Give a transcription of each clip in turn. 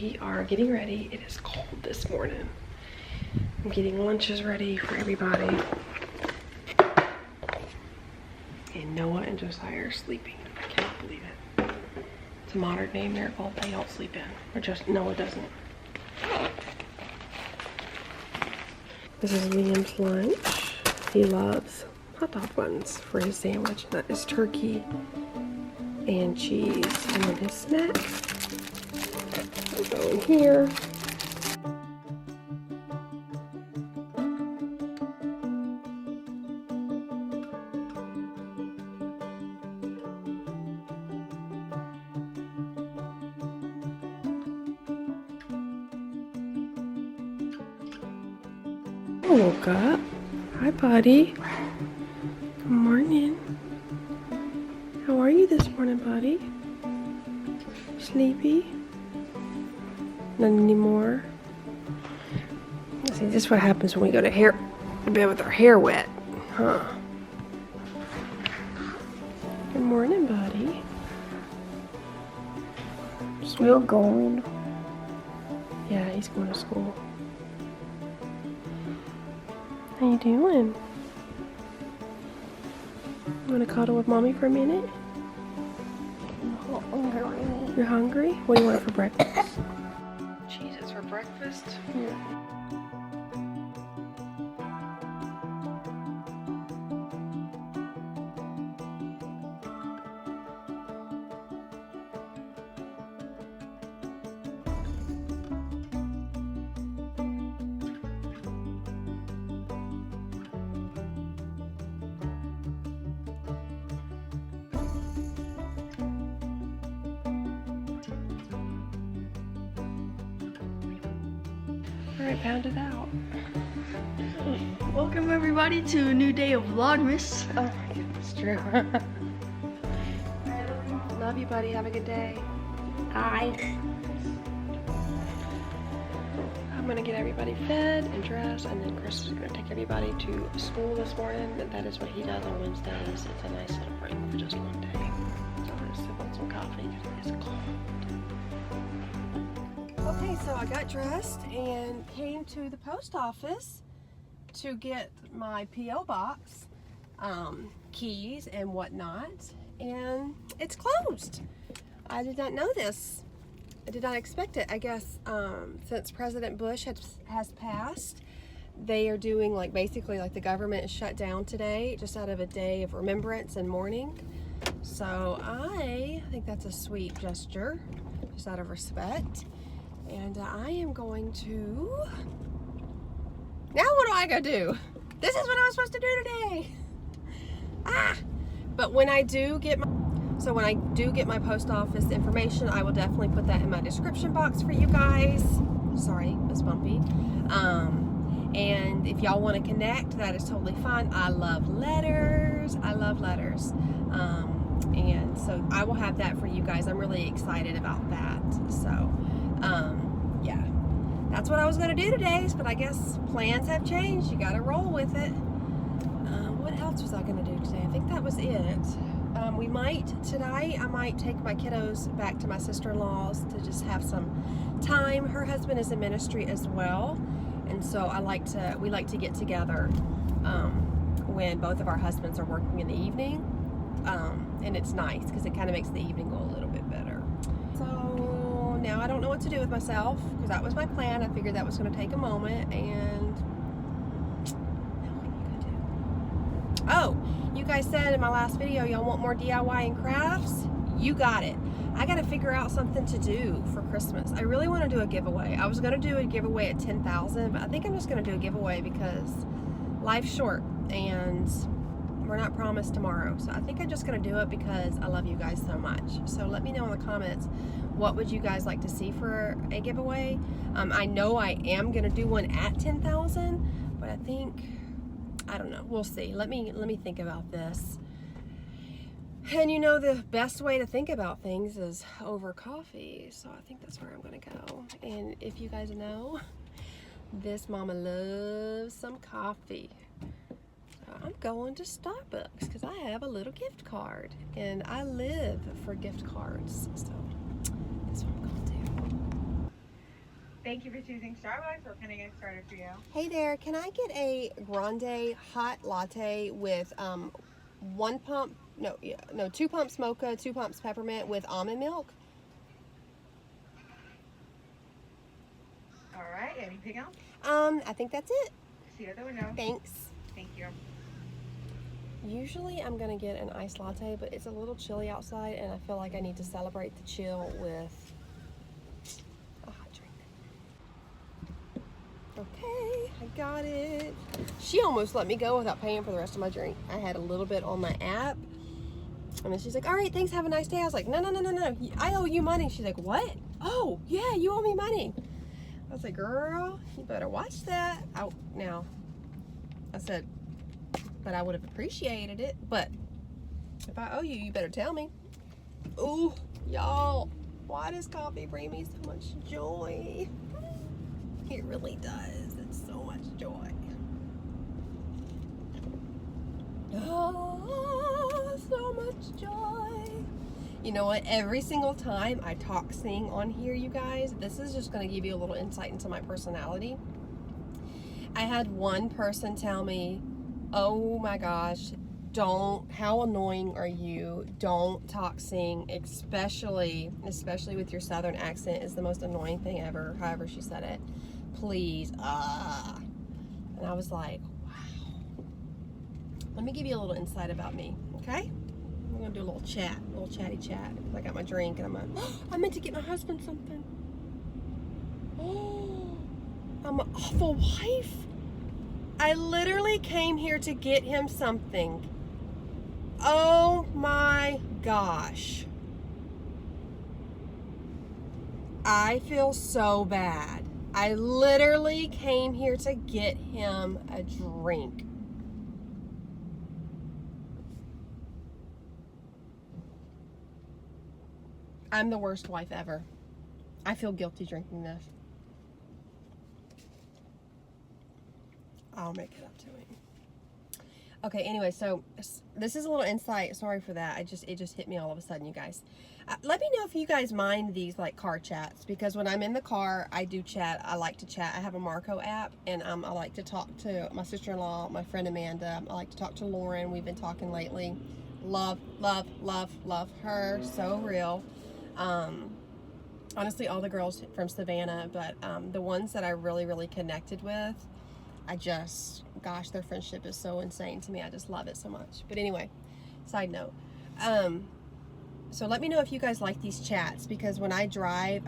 we are getting ready. It is cold this morning. I'm getting lunches ready for everybody. And Noah and Josiah are sleeping. I cannot believe it. It's a modern day miracle they don't sleep in. Or just Noah doesn't. This is Liam's lunch. He loves hot dog buns for his sandwich. That is turkey and cheese. And then his snacks will go in here. I woke up. Hi, buddy. Good morning. How are you this morning, buddy? Sleepy? Not anymore. See, this is what happens when we go to bed with our hair wet, huh? Good morning, buddy. Still going. Yeah, he's going to school. How you doing? You want to cuddle with mommy for a minute? I'm hungry. You're hungry? What do you want for breakfast? Jesus, for breakfast? Yeah. Alright, pound it out. Welcome everybody to a new day of Vlogmas. Oh my goodness, true. Love you, buddy. Have a good day. Hi. I'm gonna get everybody fed and dressed, and then Chris is gonna take everybody to school this morning. And that is what he does on Wednesdays. It's a nice little break for just one day. So I'm gonna sip on some coffee because it is cold. Okay, so I got dressed and came to the post office to get my P.O. box keys and whatnot, and it's closed. I did not know this. I did not expect it. I guess since President Bush has passed, they are doing basically the government is shut down today just out of a day of remembrance and mourning. So I think that's a sweet gesture, just out of respect. And I am going to, now what do I go do? This is what I was supposed to do today. But when I do get my post office information, I will definitely put that in my description box for you guys. Sorry, Miss Bumpy. And if y'all want to connect, that is totally fine. I love letters. And so I will have that for you guys. I'm really excited about that. So, yeah, that's what I was going to do today, but I guess plans have changed. You got to roll with it. What else was I going to do today? I think that was it. Tonight I might take my kiddos back to my sister-in-law's to just have some time. Her husband is in ministry as well, and so we like to get together when both of our husbands are working in the evening, and it's nice because it kind of makes the evening go a little bit better. So now I don't know what to do with myself because that was my plan. I figured that was going to take a moment, and now what am I going to do? Oh, you guys said in my last video y'all want more DIY and crafts. You got it. I got to figure out something to do for Christmas. I really want to do a giveaway. I was going to do a giveaway at 10,000, but I think I'm just going to do a giveaway because life's short and we're not promised tomorrow. So I think I'm just going to do it because I love you guys so much. So let me know in the comments, what would you guys like to see for a giveaway? I know I am going to do one at 10,000, but I don't know. We'll see. Let me think about this. And you know, the best way to think about things is over coffee. So I think that's where I'm going to go. And if you guys know, this mama loves some coffee. So I'm going to Starbucks because I have a little gift card. And I live for gift cards. So that's what I'm going to do. Thank you for choosing Starbucks. What can I get started for you? Hey there, can I get a grande hot latte with 2 pumps mocha, 2 pumps peppermint with almond milk? All right. Anything else? I think that's it. See you at the window. Thanks. Thank you. Usually I'm gonna get an iced latte, but it's a little chilly outside and I feel like I need to celebrate the chill with a hot drink. Okay, I got it. She almost let me go without paying for the rest of my drink. I had a little bit on my app. And then she's like, all right, thanks, have a nice day. I was like, no, I owe you money. She's like, what? Oh, yeah, you owe me money. I was like, girl, you better watch that. Now, I said, but I would have appreciated it. But if I owe you, you better tell me. Ooh, y'all, why does coffee bring me so much joy? It really does. It's so much joy. Oh, so much joy. You know what? Every single time I talk sing on here, you guys, this is just going to give you a little insight into my personality. I had one person tell me, oh my gosh, how annoying are you? Don't talk sing, especially with your southern accent is the most annoying thing ever, however she said it. Please, And I was like, wow. Let me give you a little insight about me, okay? We're gonna do a little chatty chat. I got my drink and I meant to get my husband something. Oh, I'm an awful wife. I literally came here to get him something. Oh my gosh. I feel so bad. I literally came here to get him a drink. I'm the worst wife ever. I feel guilty drinking this. I'll make it up to him. Okay, anyway, so this is a little insight. Sorry for that. It just hit me all of a sudden, you guys. Let me know if you guys mind these like car chats, because when I'm in the car, I do chat. I like to chat. I have a Marco app, and I like to talk to my sister-in-law, my friend Amanda. I like to talk to Lauren. We've been talking lately. Love her. So real. Honestly, all the girls from Savannah, but the ones that I really connected with, gosh, their friendship is so insane to me. I just love it so much. But anyway, side note. So let me know if you guys like these chats, because when I drive,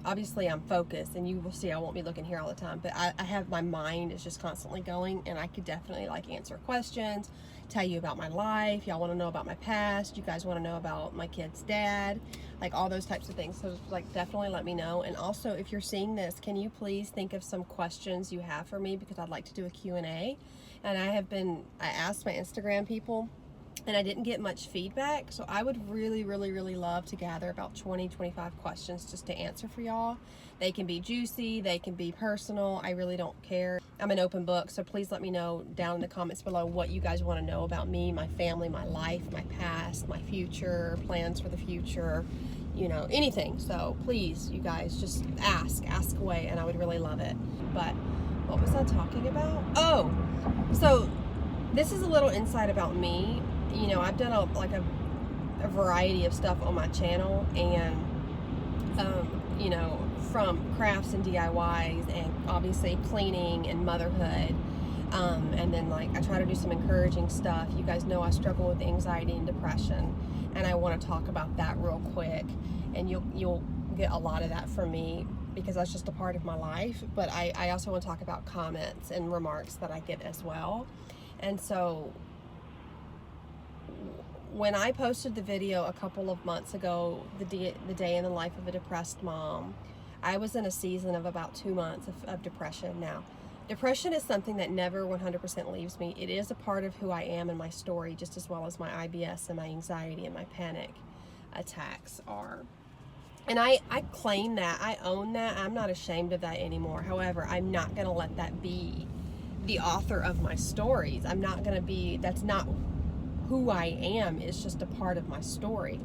obviously I'm focused, and you will see I won't be looking here all the time, but I have, my mind is just constantly going, and I could definitely like answer questions, tell you about my life. Y'all want to know about my past. You guys want to know about my kid's dad, like all those types of things. So like definitely let me know. And also, if you're seeing this, can you please think of some questions you have for me, because I'd like to do a Q&A. And I asked my Instagram people, and I didn't get much feedback, so I would really love to gather about 20-25 questions just to answer for y'all. They can be juicy, they can be personal, I really don't care. I'm an open book, so please let me know down in the comments below what you guys want to know about me, my family, my life, my past, my future, plans for the future, you know, anything. So please, you guys, just ask away, and I would really love it. But what was I talking about? Oh, so this is a little insight about me. You know, I've done a variety of stuff on my channel, and you know, from crafts and DIYs, and obviously cleaning and motherhood, and then like I try to do some encouraging stuff. You guys know I struggle with anxiety and depression, and I want to talk about that real quick, and you'll get a lot of that from me, because that's just a part of my life. But I also want to talk about comments and remarks that I get as well. And so when I posted the video a couple of months ago, the day in the life of a depressed mom, I was in a season of about 2 months of depression. Now, depression is something that never 100% leaves me. It is a part of who I am and my story, just as well as my IBS and my anxiety and my panic attacks are. And I claim that, I own that, I'm not ashamed of that anymore. However, I'm not gonna let that be the author of my stories. I'm not gonna be, that's not who I am. It's just a part of my story.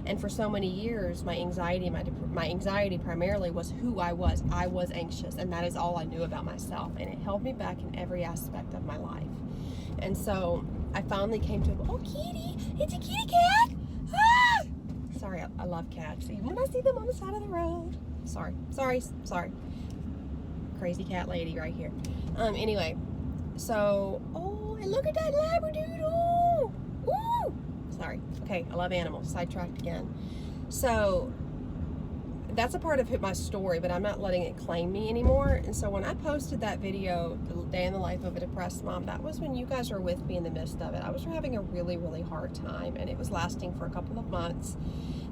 And for so many years, my anxiety primarily was who I was. I was anxious, and that is all I knew about myself, and it held me back in every aspect of my life. And so I finally came to, oh, kitty, it's a kitty cat. Ah! Sorry, I love cats, even when I see them on the side of the road. Sorry. Crazy cat lady right here. Anyway, so, oh, and look at that Labradoodle. Woo! Sorry. Okay, I love animals. Sidetracked again. So that's a part of my story, but I'm not letting it claim me anymore. And so when I posted that video, the day in the life of a depressed mom, that was when you guys were with me in the midst of it. I was having a really, really hard time, and it was lasting for a couple of months.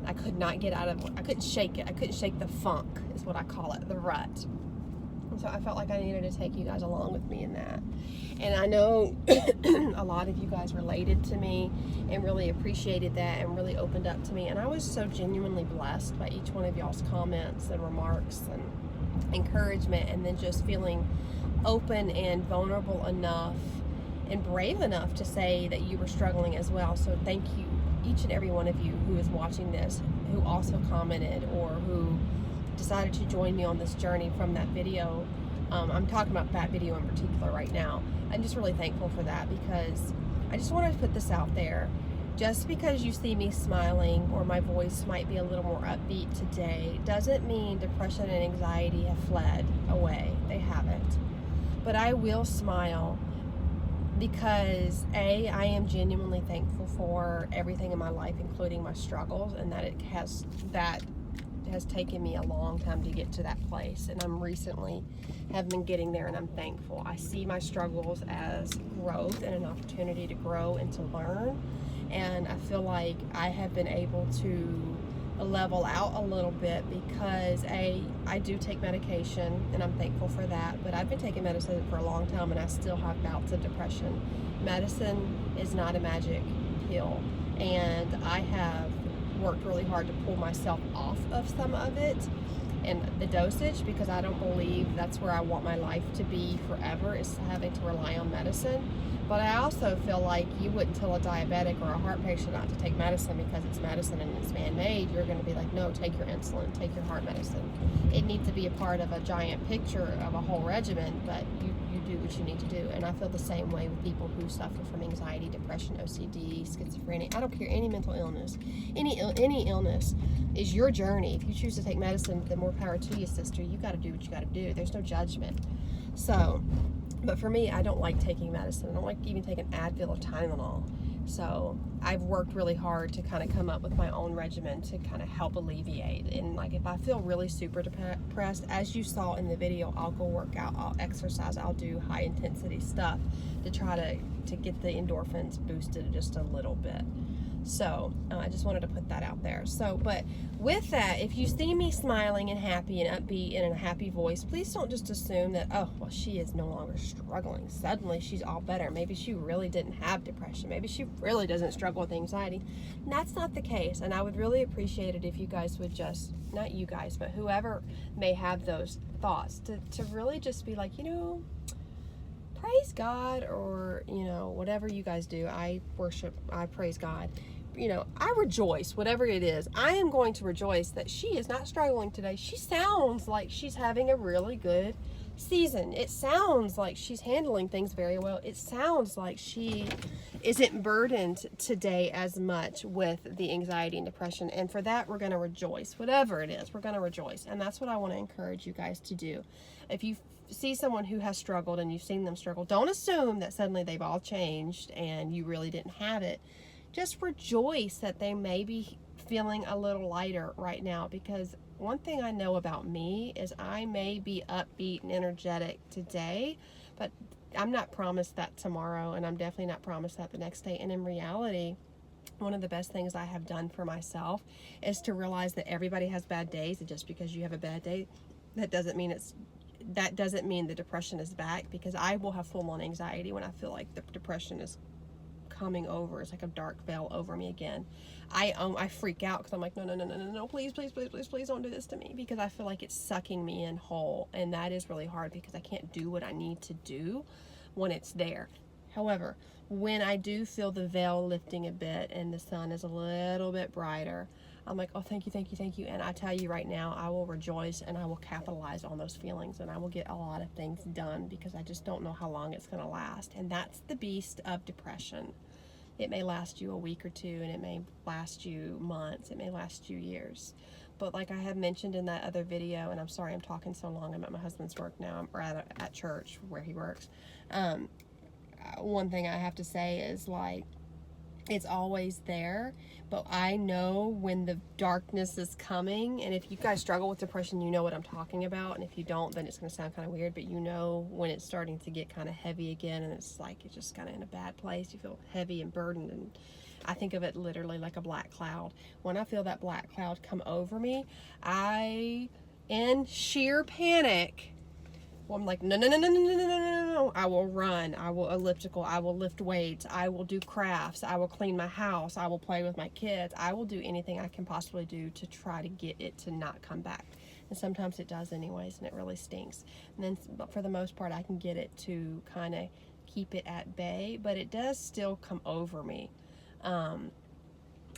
I could not get out of it. I couldn't shake it. I couldn't shake the funk, is what I call it, the rut. And so I felt like I needed to take you guys along with me in that. And I know a lot of you guys related to me and really appreciated that and really opened up to me. And I was so genuinely blessed by each one of y'all's comments and remarks and encouragement, and then just feeling open and vulnerable enough and brave enough to say that you were struggling as well. So thank you, each and every one of you who is watching this, who also commented or who decided to join me on this journey from that video. I'm talking about that video in particular right now. I'm just really thankful for that, because I just wanted to put this out there. Just because you see me smiling or my voice might be a little more upbeat today doesn't mean depression and anxiety have fled away. They haven't. But I will smile because I am genuinely thankful for everything in my life, including my struggles, and that has taken me a long time to get to that place, and I'm recently have been getting there, and I'm thankful. I see my struggles as growth and an opportunity to grow and to learn, and I feel like I have been able to level out a little bit because I do take medication, and I'm thankful for that, but I've been taking medicine for a long time, and I still have bouts of depression. Medicine is not a magic pill, and I have worked really hard to pull myself off of some of it and the dosage, because I don't believe that's where I want my life to be forever, is having to rely on medicine. But I also feel like you wouldn't tell a diabetic or a heart patient not to take medicine because it's medicine and it's man-made. You're going to be like, no, take your insulin, take your heart medicine. It needs to be a part of a giant picture of a whole regimen, but you do what you need to do. And I feel the same way with people who suffer from anxiety, depression, OCD, schizophrenia. I don't care, any mental illness, any illness is your journey. If you choose to take medicine, then more power to you, sister. You got to do what you got to do. There's no judgment. So, but for me, I don't like taking medicine. I don't like even taking Advil or Tylenol. So I've worked really hard to kind of come up with my own regimen to kind of help alleviate. And like if I feel really super depressed, as you saw in the video, I'll go work out, I'll exercise, I'll do high intensity stuff to try to get the endorphins boosted just a little bit. So I just wanted to put that out there. So, but with that, if you see me smiling and happy and upbeat and in a happy voice, please don't just assume that, oh, well, she is no longer struggling. Suddenly she's all better. Maybe she really didn't have depression. Maybe she really doesn't struggle with anxiety. And that's not the case. And I would really appreciate it if you guys would just, not you guys, but whoever may have those thoughts, to really just be like, praise God, or, whatever you guys do. I worship, I praise God. I rejoice, whatever it is. I am going to rejoice that she is not struggling today. She sounds like she's having a really good season. It sounds like she's handling things very well. It sounds like she isn't burdened today as much with the anxiety and depression. And for that, we're going to rejoice. Whatever it is, we're going to rejoice. And that's what I want to encourage you guys to do. If you see someone who has struggled and you've seen them struggle, don't assume that suddenly they've all changed and you really didn't have it. Just rejoice that they may be feeling a little lighter right now, because one thing I know about me is I may be upbeat and energetic today, but I'm not promised that tomorrow, and I'm definitely not promised that the next day. And in reality, one of the best things I have done for myself is to realize that everybody has bad days, and just because you have a bad day, that doesn't mean the depression is back, because I will have full-on anxiety when I feel like the depression is coming over. It's like a dark veil over me again. I freak out because I'm like, no, please don't do this to me, because I feel like it's sucking me in whole, and that is really hard because I can't do what I need to do when it's there. However, when I do feel the veil lifting a bit and the sun is a little bit brighter, I'm like, oh, thank you, thank you, thank you. And I tell you right now, I will rejoice and I will capitalize on those feelings and I will get a lot of things done because I just don't know how long it's going to last. And that's the beast of depression. It may last you a week or two, and it may last you months. It may last you years. But like I have mentioned in that other video, and I'm sorry I'm talking so long, I'm at my husband's work now, or at church where he works. One thing I have to say is, like, it's always there, but I know when the darkness is coming. And if you guys struggle with depression, you know what I'm talking about. And if you don't, then it's going to sound kind of weird, but you know when it's starting to get kind of heavy again, and it's like you're just kind of in a bad place. You feel heavy and burdened, and I think of it literally like a black cloud. When I feel that black cloud come over me, in sheer panic, well, I'm like, no. I will run. I will elliptical. I will lift weights. I will do crafts. I will clean my house. I will play with my kids. I will do anything I can possibly do to try to get it to not come back. And sometimes it does anyways, and it really stinks. And then, but for the most part, I can get it to kind of keep it at bay, but it does still come over me.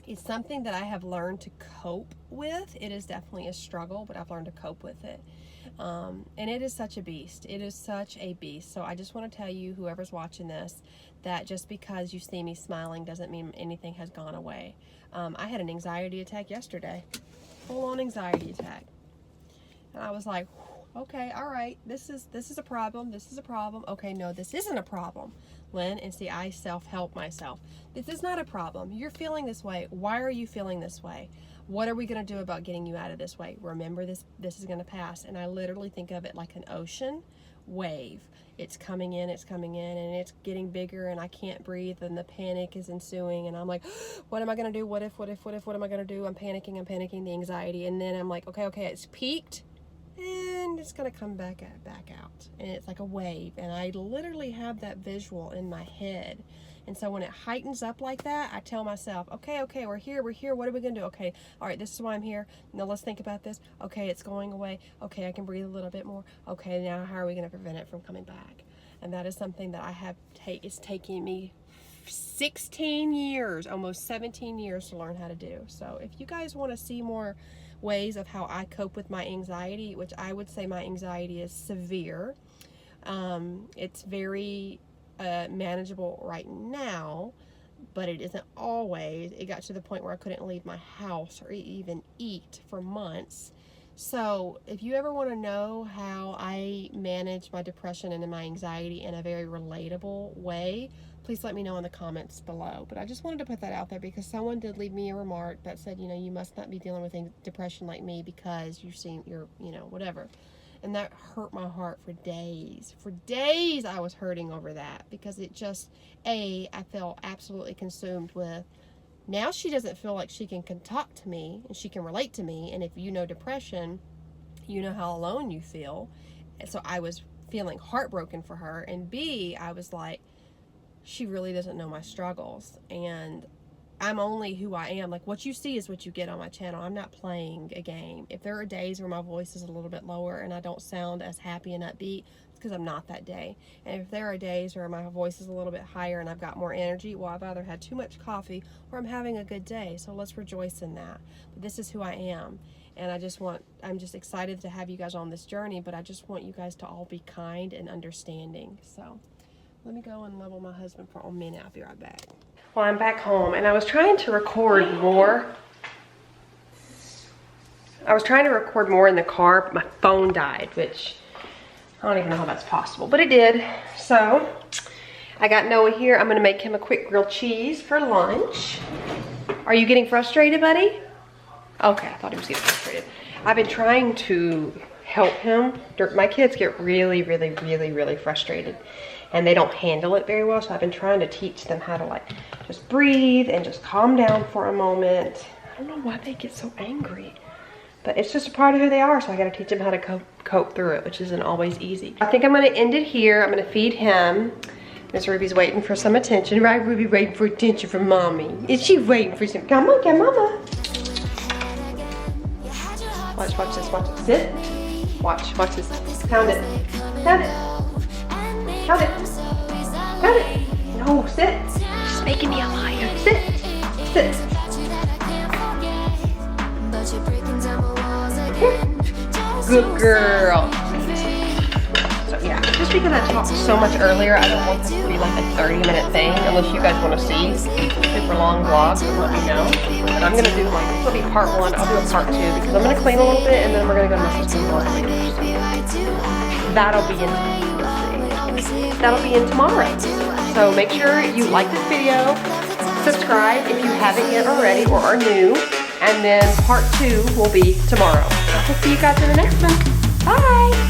It's something that I have learned to cope with. It is definitely a struggle, but I've learned to cope with it. And it is such a beast. It is such a beast. So I just want to tell you, whoever's watching this, that just because you see me smiling doesn't mean anything has gone away. I had an anxiety attack yesterday. Full-on anxiety attack. And I was like, okay, all right, this is a problem. This is a problem. Okay, no, this isn't a problem, Lynn. And see, I self-help myself. This is not a problem. You're feeling this way. Why are you feeling this way? What are we going to do about getting you out of this way? Remember, this is going to pass. And I literally think of it like an ocean wave. It's coming in, and it's getting bigger, and I can't breathe, and the panic is ensuing, and I'm like, what am I going to do? What if, what am I going to do? I'm panicking, the anxiety. And then I'm like, okay, it's peaked, and it's going to come back out. And it's like a wave, and I literally have that visual in my head. And so when it heightens up like that, I tell myself, okay, we're here. What are we going to do? Okay, all right, this is why I'm here. Now let's think about this. Okay, it's going away. Okay, I can breathe a little bit more. Okay, now how are we going to prevent it from coming back? And that is something that I have it's taking me 16 years, almost 17 years to learn how to do. So if you guys want to see more ways of how I cope with my anxiety, which I would say my anxiety is severe, it's very manageable right now, but it isn't always. It got to the point where I couldn't leave my house or even eat for months. So if you ever want to know how I manage my depression and my anxiety in a very relatable way, please let me know in the comments below. But I just wanted to put that out there because someone did leave me a remark that said, you must not be dealing with depression like me because you're whatever. And that hurt my heart for days. For days I was hurting over that because it just, I felt absolutely consumed with, now she doesn't feel like she can talk to me and she can relate to me. And if you know depression, you know how alone you feel. And so I was feeling heartbroken for her. And B, I was like, she really doesn't know my struggles. And I'm only who I am. Like, what you see is what you get on my channel. I'm not playing a game. If there are days where my voice is a little bit lower and I don't sound as happy and upbeat, it's because I'm not that day. And if there are days where my voice is a little bit higher and I've got more energy, well, I've either had too much coffee or I'm having a good day. So let's rejoice in that. But this is who I am. And I'm just excited to have you guys on this journey, but I just want you guys to all be kind and understanding. So let me go and level my husband for a minute. I'll be right back. Well, I'm back home, and I was trying to record more. I was trying to record more in the car, but my phone died, which I don't even know how that's possible, but it did. So I got Noah here. I'm gonna make him a quick grilled cheese for lunch. Are you getting frustrated, buddy? Okay, I thought he was getting frustrated. I've been trying to help him. My kids get really frustrated, and they don't handle it very well, so I've been trying to teach them how to, like, just breathe and just calm down for a moment. I don't know why they get so angry, but it's just a part of who they are, so I gotta teach them how to cope through it, which isn't always easy. I think I'm gonna end it here. I'm gonna feed him. Miss Ruby's waiting for some attention, right? Ruby waiting for attention from mommy. Is she waiting for some? Come on, mama. Watch this, watch it. Sit. Watch this. Pound it. Pound it. Count it. Count it. Oh, sit. She's making me a liar. Sit. Sit. Good girl. So yeah, just because I talked so much earlier, I don't want this to be like a 30-minute thing, unless you guys want to see super long vlogs, then let me know. But I'm gonna do like, this will be part 1, I'll do a part 2, because I'm gonna clean a little bit, and then we're gonna go to my sister's vlog later. So that'll be in tomorrow. So make sure you like this video, subscribe if you haven't yet already or are new, and then part 2 will be tomorrow. I'll see you guys in the next one. Bye!